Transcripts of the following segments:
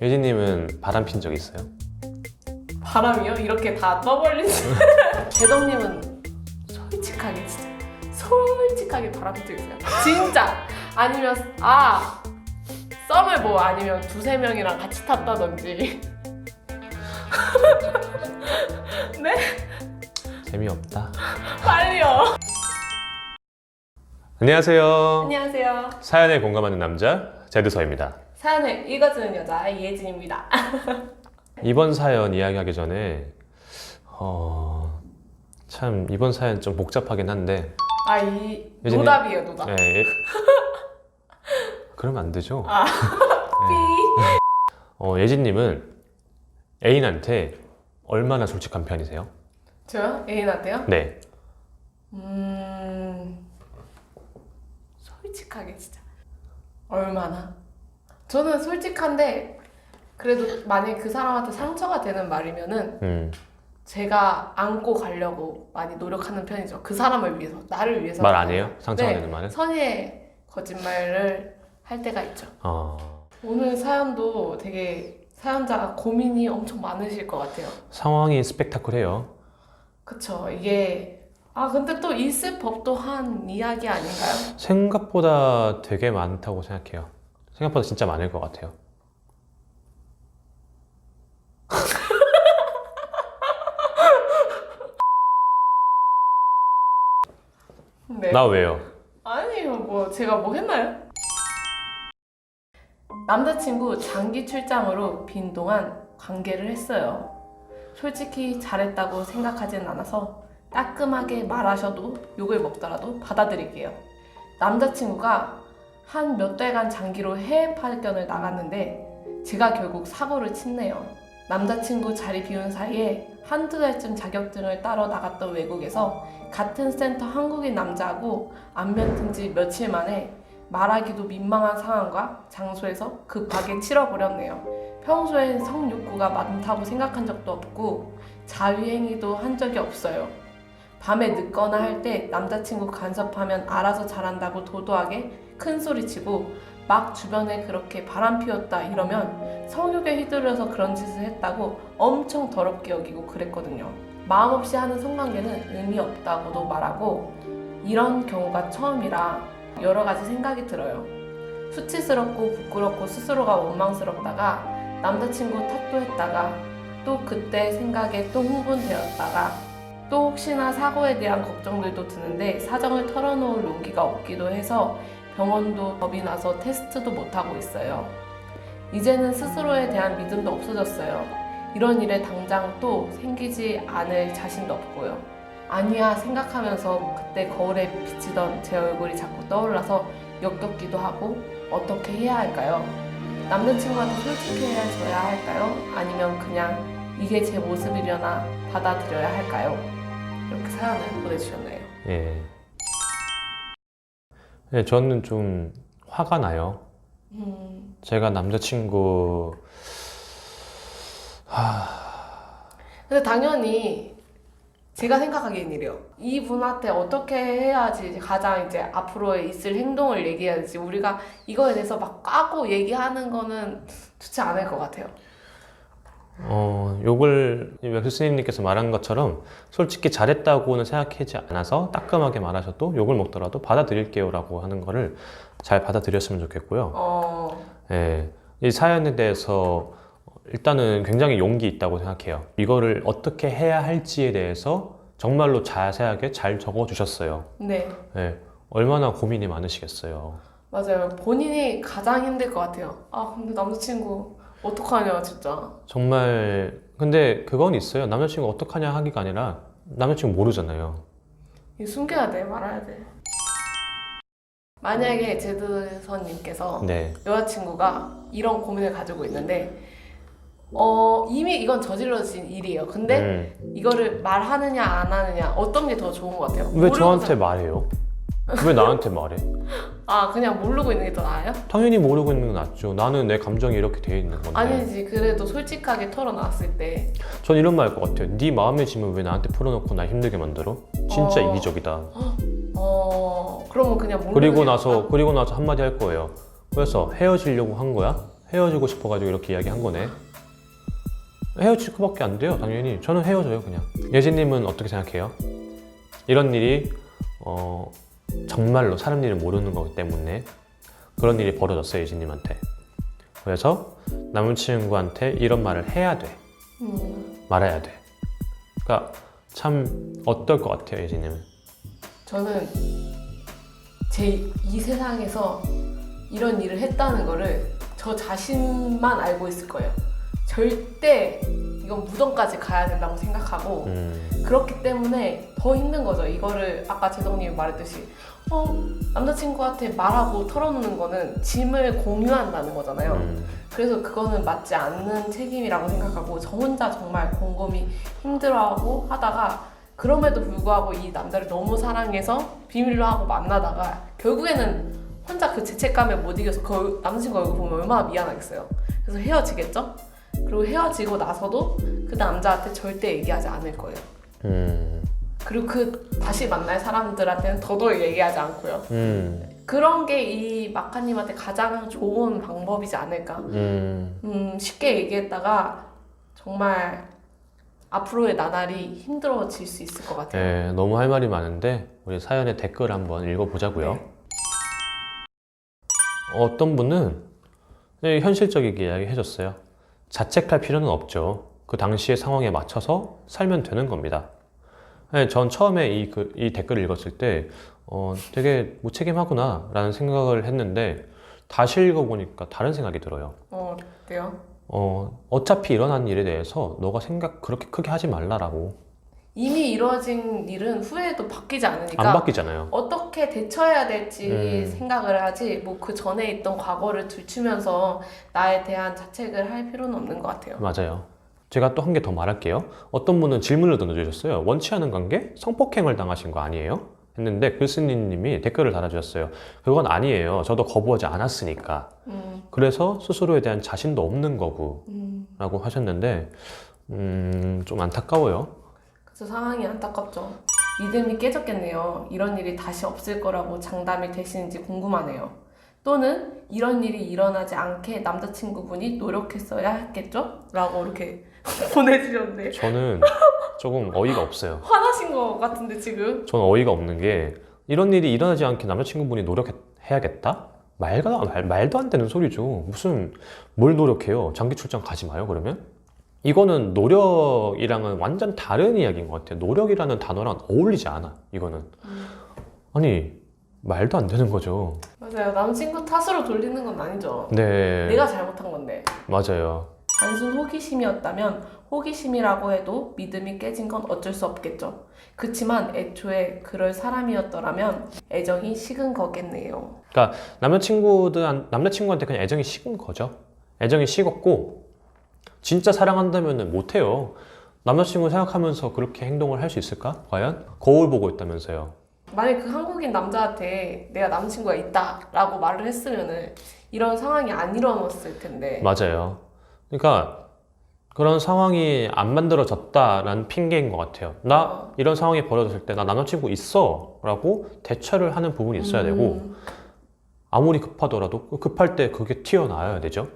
예진님은 바람 핀 적 있어요? 바람이요? 이렇게 다 떠벌리지? 제덕님은 솔직하게 진짜 솔직하게 바람 핀 적 있어요? 진짜! 아니면 썸을 뭐 아니면 두세 명이랑 같이 탔다든지. 네? 재미없다. 빨리요. 안녕하세요. 안녕하세요. 사연에 공감하는 남자 제드서입니다. 사연을 읽어주는 여자 이예진입니다. 이번 사연 이야기하기 전에 참 이번 사연 좀 복잡하긴 한데 예진님- 노답이에요, 노답. 네. 그러면 안 되죠. 삐. 예진님은 애인한테 얼마나 솔직한 편이세요? 저요? 애인한테요? 네. 솔직하게 진짜 얼마나? 저는 솔직한데 그래도 만약에 그 사람한테 상처가 되는 말이면은 제가 안고 가려고 많이 노력하는 편이죠. 그 사람을 위해서, 나를 위해서. 말 안 해요? 상처가 네, 되는 말은? 선의의 거짓말을 할 때가 있죠. 오늘 사연도 되게 사연자가 고민이 엄청 많으실 것 같아요. 상황이 스펙타클해요. 그쵸. 이게 근데 또 있을 법도 한 이야기 아닌가요? 생각보다 되게 많다고 생각해요. 생각보다 진짜 많을 것 같아요. 네. 나 왜요? 아니요, 뭐 제가 뭐 했나요? 남자친구 장기 출장으로 빈 동안 관계를 했어요. 솔직히 잘했다고 생각하진 않아서 따끔하게 말하셔도 욕을 먹더라도 받아들일게요. 남자친구가 한 몇 달간 장기로 해외 파견을 나갔는데 제가 결국 사고를 쳤네요. 남자친구 자리 비운 사이에 한두 달쯤 자격증을 따러 나갔던 외국에서 같은 센터 한국인 남자하고 안면 튼 지 며칠 만에 말하기도 민망한 상황과 장소에서 급하게 치러버렸네요. 평소엔 성욕구가 많다고 생각한 적도 없고 자위행위도 한 적이 없어요. 밤에 늦거나 할 때 남자친구 간섭하면 알아서 잘한다고 도도하게 큰 소리치고 막 주변에 그렇게 바람 피웠다 이러면 성욕에 휘둘려서 그런 짓을 했다고 엄청 더럽게 여기고 그랬거든요. 마음 없이 하는 성관계는 의미 없다고도 말하고 이런 경우가 처음이라 여러 가지 생각이 들어요. 수치스럽고 부끄럽고 스스로가 원망스럽다가 남자친구 탓도 했다가 또 그때 생각에 또 흥분되었다가 또 혹시나 사고에 대한 걱정들도 드는데 사정을 털어놓을 용기가 없기도 해서 병원도 겁이 나서 테스트도 못하고 있어요. 이제는 스스로에 대한 믿음도 없어졌어요. 이런 일에 당장 또 생기지 않을 자신도 없고요. 아니야 생각하면서 그때 거울에 비치던 제 얼굴이 자꾸 떠올라서 역겹기도 하고 어떻게 해야 할까요? 남자친구한테 솔직해져야 할까요? 아니면 그냥 이게 제 모습이려나 받아들여야 할까요? 이렇게 사연을 보내주셨네요. 예. 네, 저는 좀 화가 나요. 제가 남자친구 근데 당연히 제가 생각하기엔 이래요. 이분한테 어떻게 해야지 가장 이제 앞으로 있을 행동을 얘기해야지 우리가 이거에 대해서 막 까고 얘기하는 거는 좋지 않을 것 같아요. 욕을 교수님께서 말한 것처럼 솔직히 잘했다고는 생각하지 않아서 따끔하게 말하셔도 욕을 먹더라도 받아들일게요 라고 하는 거를 잘 받아들였으면 좋겠고요. 예, 이 사연에 대해서 일단은 굉장히 용기 있다고 생각해요. 이거를 어떻게 해야 할지에 대해서 정말로 자세하게 잘 적어주셨어요. 네. 예, 얼마나 고민이 많으시겠어요. 맞아요. 본인이 가장 힘들 것 같아요. 근데 남자친구 어떡하냐 진짜. 정말 근데 그건 있어요. 남자친구 어떡하냐 하기가 아니라 남자친구 모르잖아요. 이거 숨겨야 돼, 말아야 돼. 만약에 제드선님께서 네. 여자친구가 이런 고민을 가지고 있는데 이미 이건 저질러진 일이에요. 근데 이거를 말하느냐 안 하느냐 어떤 게 더 좋은 것 같아요? 왜 모르고 저한테 말해요? 왜 나한테 말해? 그냥 모르고 있는 게 더 나아요? 당연히 모르고 있는 건 낫죠. 나는 내 감정이 이렇게 돼 있는 건데. 아니지, 그래도 솔직하게 털어놨을 때 전 이런 말 할 것 같아요. 네 마음의 짐을 왜 나한테 풀어놓고 나 힘들게 만들어? 진짜 이기적이다. 그러면 그냥 모르는 게 그리고 나서 한마디 할 거예요. 그래서 헤어지려고 한 거야? 헤어지고 싶어가지고 이렇게 이야기한 거네. 헤어질 것밖에 안 돼요. 당연히 저는 헤어져요 그냥. 예진님은 어떻게 생각해요? 이런 일이 정말로 사람 일을 모르는 거기 때문에 그런 일이 벌어졌어요 예진님한테. 그래서 남자친구한테 이런 말을 해야 돼, 말아야 돼. 그러니까 참 어떨 것 같아요 예진님은? 저는 이 세상에서 이런 일을 했다는 거를 저 자신만 알고 있을 거예요. 절대 이건 무덤까지 가야 된다고 생각하고 그렇기 때문에 더 힘든 거죠. 이거를 아까 재덕님이 말했듯이 남자친구한테 말하고 털어놓는 거는 짐을 공유한다는 거잖아요. 그래서 그거는 맞지 않는 책임이라고 생각하고 저 혼자 정말 곰곰이 힘들어하고 하다가 그럼에도 불구하고 이 남자를 너무 사랑해서 비밀로 하고 만나다가 결국에는 혼자 그 죄책감에 못 이겨서 그 남자친구 얼굴 보면 얼마나 미안하겠어요. 그래서 헤어지겠죠? 그리고 헤어지고 나서도 그 남자한테 절대 얘기하지 않을 거예요. 그리고 그 다시 만날 사람들한테는 더더욱 얘기하지 않고요. 그런 게 이 마카님한테 가장 좋은 방법이지 않을까. 쉽게 얘기했다가 정말 앞으로의 나날이 힘들어질 수 있을 것 같아요. 네, 너무 할 말이 많은데 우리 사연의 댓글 한번 읽어보자고요. 네. 어떤 분은 현실적이게 이야기해줬어요. 자책할 필요는 없죠. 그 당시의 상황에 맞춰서 살면 되는 겁니다. 네, 전 처음에 이 댓글을 읽었을 때 되게 무책임하구나 라는 생각을 했는데 다시 읽어보니까 다른 생각이 들어요. 어때요? 어차피 일어난 일에 대해서 너가 생각 그렇게 크게 하지 말라라고. 이미 이루어진 일은 후회도 바뀌지 않으니까 안 바뀌잖아요. 어떻게 대처해야 될지 생각을 하지 뭐 그 전에 있던 과거를 들추면서 나에 대한 자책을 할 필요는 없는 것 같아요. 맞아요. 제가 또 한 개 더 말할게요. 어떤 분은 질문을 던져주셨어요. 원치 않은 관계? 성폭행을 당하신 거 아니에요? 했는데 글쓴이님이 댓글을 달아주셨어요. 그건 아니에요. 저도 거부하지 않았으니까. 그래서 스스로에 대한 자신도 없는 거고 라고 하셨는데 좀 안타까워요. 그래서 상황이 안타깝죠. 믿음이 깨졌겠네요. 이런 일이 다시 없을 거라고 장담이 되시는지 궁금하네요. 또는 이런 일이 일어나지 않게 남자친구분이 노력했어야 했겠죠? 라고 이렇게 보내주셨는데 저는 조금 어이가 없어요. 화나신 것 같은데 지금? 저는 어이가 없는 게 이런 일이 일어나지 않게 남자친구분이 노력해야겠다? 말도 안 되는 소리죠. 무슨 뭘 노력해요? 장기 출장 가지 마요 그러면? 이거는 노력이랑은 완전 다른 이야기인 것 같아요. 노력이라는 단어랑 어울리지 않아 이거는. 아니 말도 안 되는 거죠. 맞아요. 남친구 탓으로 돌리는 건 아니죠. 네, 내가 잘못한 건데. 맞아요. 단순 호기심이었다면 호기심이라고 해도 믿음이 깨진 건 어쩔 수 없겠죠. 그치만 애초에 그럴 사람이었더라면 애정이 식은 거겠네요. 그러니까 남자친구한테 그냥 애정이 식은 거죠. 애정이 식었고 진짜 사랑한다면 못해요. 남자친구 생각하면서 그렇게 행동을 할 수 있을까? 과연? 거울 보고 있다면서요. 만약 그 한국인 남자한테 내가 남친구가 있다라고 말을 했으면은 이런 상황이 안 일어났을 텐데. 맞아요. 그러니까 그런 상황이 안 만들어졌다라는 핑계인 것 같아요. 나 이런 상황이 벌어졌을 때 나 남자친구 있어 라고 대처를 하는 부분이 있어야 되고 아무리 급하더라도 급할 때 그게 튀어나와야 되죠.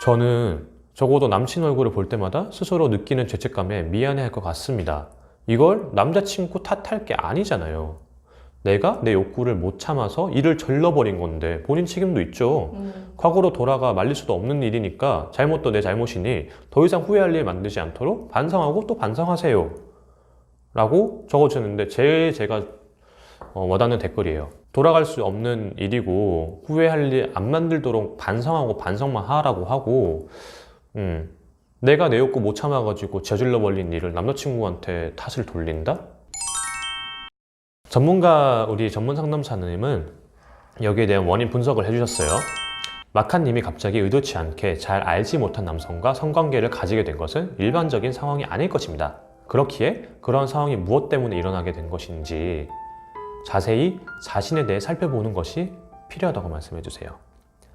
저는 적어도 남친 얼굴을 볼 때마다 스스로 느끼는 죄책감에 미안해할 것 같습니다. 이걸 남자친구 탓할 게 아니잖아요. 내가 내 욕구를 못 참아서 일을 절러버린 건데 본인 책임도 있죠. 과거로 돌아가 말릴 수도 없는 일이니까 잘못도 내 잘못이니 더 이상 후회할 일 만들지 않도록 반성하고 또 반성하세요 라고 적어주는데 제가 와닿는 댓글이에요. 돌아갈 수 없는 일이고 후회할 일 안 만들도록 반성하고 반성만 하라고 하고 내가 내 욕구 못 참아가지고 저질러 버린 일을 남자친구한테 탓을 돌린다? 우리 전문 상담사님은 여기에 대한 원인 분석을 해주셨어요. 마카님이 갑자기 의도치 않게 잘 알지 못한 남성과 성관계를 가지게 된 것은 일반적인 상황이 아닐 것입니다. 그렇기에 그런 상황이 무엇 때문에 일어나게 된 것인지 자세히 자신에 대해 살펴보는 것이 필요하다고 말씀해주세요.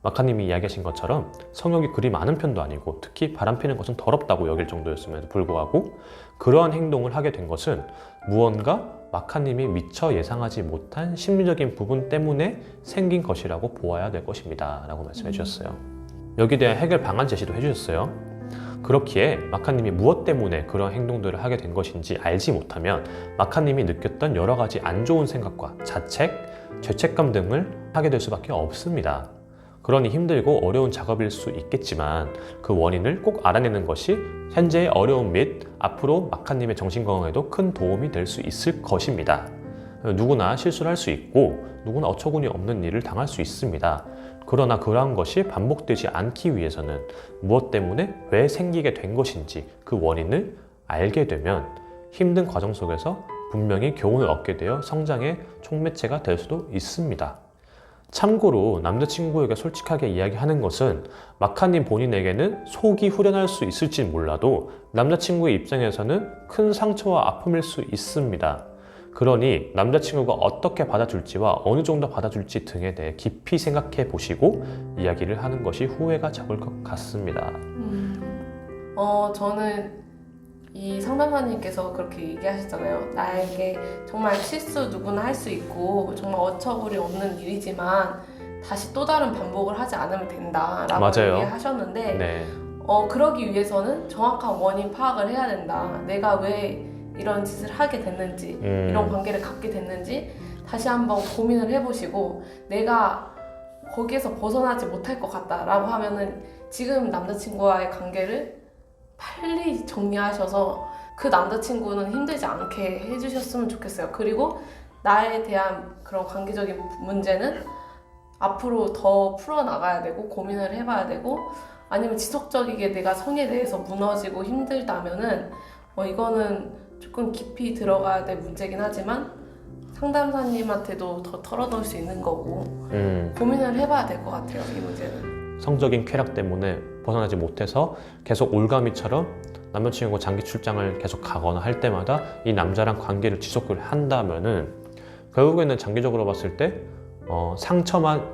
마카님이 이야기하신 것처럼 성욕이 그리 많은 편도 아니고 특히 바람피는 것은 더럽다고 여길 정도였음에도 불구하고 그러한 행동을 하게 된 것은 무언가 마카님이 미처 예상하지 못한 심리적인 부분 때문에 생긴 것이라고 보아야 될 것입니다 라고 말씀해 주셨어요. 여기에 대한 해결 방안 제시도 해주셨어요. 그렇기에 마카님이 무엇 때문에 그런 행동들을 하게 된 것인지 알지 못하면 마카님이 느꼈던 여러 가지 안 좋은 생각과 자책, 죄책감 등을 하게 될 수밖에 없습니다. 그러니 힘들고 어려운 작업일 수 있겠지만 그 원인을 꼭 알아내는 것이 현재의 어려움 및 앞으로 마카님의 정신건강에도 큰 도움이 될 수 있을 것입니다. 누구나 실수를 할 수 있고 누구나 어처구니 없는 일을 당할 수 있습니다. 그러나 그러한 것이 반복되지 않기 위해서는 무엇 때문에 왜 생기게 된 것인지 그 원인을 알게 되면 힘든 과정 속에서 분명히 교훈을 얻게 되어 성장의 촉매체가 될 수도 있습니다. 참고로 남자친구에게 솔직하게 이야기하는 것은 마카님 본인에게는 속이 후련할 수 있을지 몰라도 남자친구의 입장에서는 큰 상처와 아픔일 수 있습니다. 그러니 남자친구가 어떻게 받아줄지와 어느 정도 받아줄지 등에 대해 깊이 생각해 보시고 이야기를 하는 것이 후회가 적을 것 같습니다. 저는 이 상담사님께서 그렇게 얘기하셨잖아요. 나에게 정말 실수 누구나 할 수 있고 정말 어처구니 없는 일이지만 다시 또 다른 반복을 하지 않으면 된다라고 맞아요. 얘기하셨는데 네. 그러기 위해서는 정확한 원인 파악을 해야 된다. 내가 왜 이런 짓을 하게 됐는지 이런 관계를 갖게 됐는지 다시 한번 고민을 해보시고 내가 거기에서 벗어나지 못할 것 같다라고 하면은 지금 남자친구와의 관계를 빨리 정리하셔서 그 남자친구는 힘들지 않게 해주셨으면 좋겠어요. 그리고 나에 대한 그런 관계적인 문제는 앞으로 더 풀어나가야 되고 고민을 해봐야 되고 아니면 지속적이게 내가 성에 대해서 무너지고 힘들다면은 이거는 조금 깊이 들어가야 될 문제긴 하지만 상담사님한테도 더 털어놓을 수 있는 거고 고민을 해봐야 될 것 같아요. 이 문제는 성적인 쾌락 때문에 벗어나지 못해서 계속 올가미처럼 남자친구가 장기 출장을 계속 가거나 할 때마다 이 남자랑 관계를 지속을 한다면은 결국에는 장기적으로 봤을 때 상처만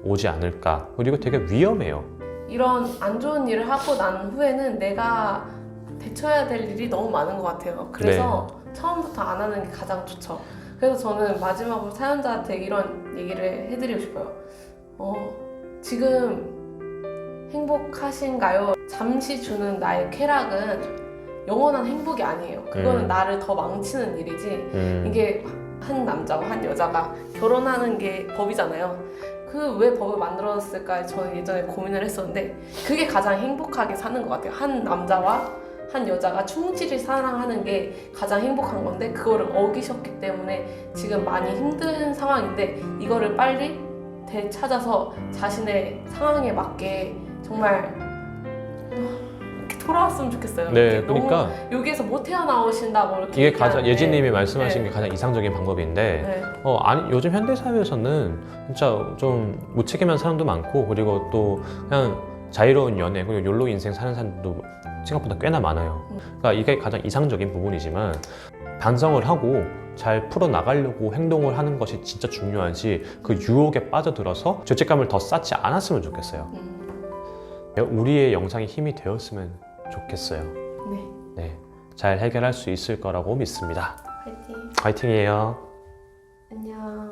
오지 않을까. 그리고 되게 위험해요. 이런 안 좋은 일을 하고 난 후에는 내가 대처해야 될 일이 너무 많은 것 같아요. 그래서 처음부터 안 하는 게 가장 좋죠. 그래서 저는 마지막으로 사연자한테 이런 얘기를 해드리고 싶어요. 지금 행복하신가요? 잠시 주는 나의 쾌락은 영원한 행복이 아니에요. 그거는 나를 더 망치는 일이지. 이게 한 남자와 한 여자가 결혼하는 게 법이잖아요. 그 왜 법을 만들었을까 저는 예전에 고민을 했었는데 그게 가장 행복하게 사는 것 같아요. 한 남자와 한 여자가 충실히 사랑하는 게 가장 행복한 건데 그거를 어기셨기 때문에 지금 많이 힘든 상황인데 이거를 빨리 되찾아서 자신의 상황에 맞게 정말 이렇게 돌아왔으면 좋겠어요. 네, 그러니까 여기에서 못 태어나오신다고 이렇게 이게 가장 얘기하는데 예진님이 말씀하신 네. 게 가장 이상적인 방법인데 네. 아니 요즘 현대 사회에서는 진짜 좀 무책임한 사람도 많고 그리고 또 그냥 자유로운 연애 그리고 욜로 인생 사는 사람들도 생각보다 꽤나 많아요. 그러니까 이게 가장 이상적인 부분이지만 반성을 하고 잘 풀어나가려고 행동을 하는 것이 진짜 중요하지 그 유혹에 빠져들어서 죄책감을 더 쌓지 않았으면 좋겠어요. 우리의 영상이 힘이 되었으면 좋겠어요. 네, 잘 해결할 수 있을 거라고 믿습니다. 화이팅! 화이팅이에요. 안녕.